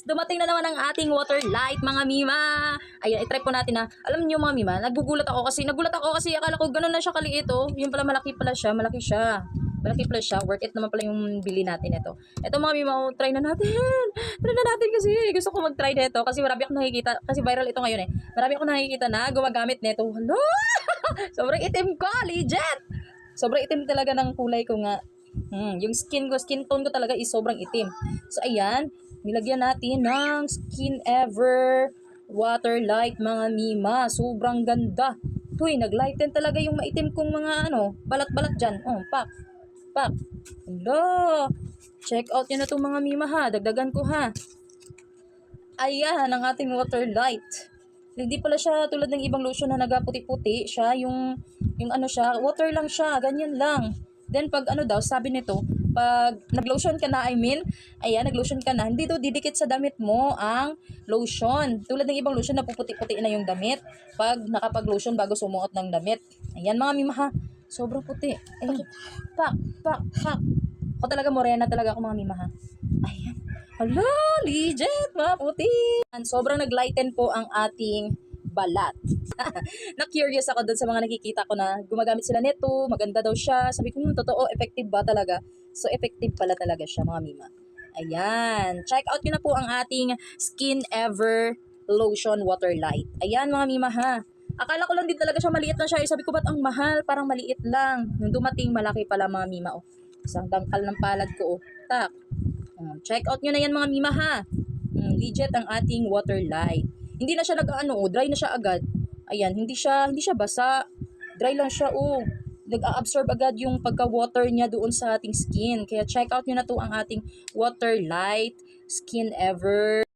Dumating na naman ang ating water light, mga Mima. Ayan, i-try po natin na. Alam niyo mga Mima, nagulat ako kasi akala ko gano'n na siya kaliit oh. Yung pala malaki malaki siya. Malaki pala siya. Worth it naman pala yung bili natin ito. Ito mga Mima, oh, try na natin. Try na natin kasi gusto ko mag-try nito kasi marami akong nakikita, kasi viral ito ngayon eh. Marami akong nakikita na gumagamit nito. Hello! Sobrang itim ko, legit! Sobrang itim talaga ng kulay ko nga. Yung skin tone ko talaga is sobrang itim. So ayan, nilagyan natin ng Skin Ever Water Light, mga Mima. Sobrang ganda. Tuy, naglighten talaga yung maitim kong mga balat-balat dyan. Oh, pak. Hello. Check out nyo na itong mga Mima ha. Dagdagan ko ha. Ayan ang ating water light. Hindi pala siya tulad ng ibang lotion na nagaputi-puti. Siya yung siya, water lang siya, ganyan lang. Then pag sabi nito, pag nag-lotion ka na, nag-lotion ka na, hindi daw didikit sa damit mo ang lotion. Tulad ng ibang lotion na puputi-puti na yung damit pag nakapag-lotion bago sumuot ng damit. Ayan mga Mima ha, sobrang puti. Ayan, pak. Ako talaga morena talaga ako mga Mima ha. Ayan. Hala, legit, mga puti. Sobrang naglighten po ang ating balat. Na-curious ako dun sa mga nakikita ko na gumagamit sila nito, maganda daw siya. Sabi ko, totoo, effective ba talaga? So, effective pala talaga siya, mga Mima. Ayan. Check out nyo na po ang ating Skin Ever Lotion Water Light. Ayan, mga Mima, ha. Akala ko lang din talaga siya maliit na siya. Sabi ko, ba't ang mahal? Parang maliit lang. Nung dumating, malaki pala, mga Mima. Oh. Isang dangkal ng palad ko. Oh. Tak. Check out nyo na yan, mga Mima, ha. Legit ang ating water light. Hindi na siya dry na siya agad. Ayan, hindi siya basa. Dry lang siya, oh. Nag-a-absorb agad yung pagka-water niya doon sa ating skin. Kaya check out nyo na to ang ating water light Skin Ever.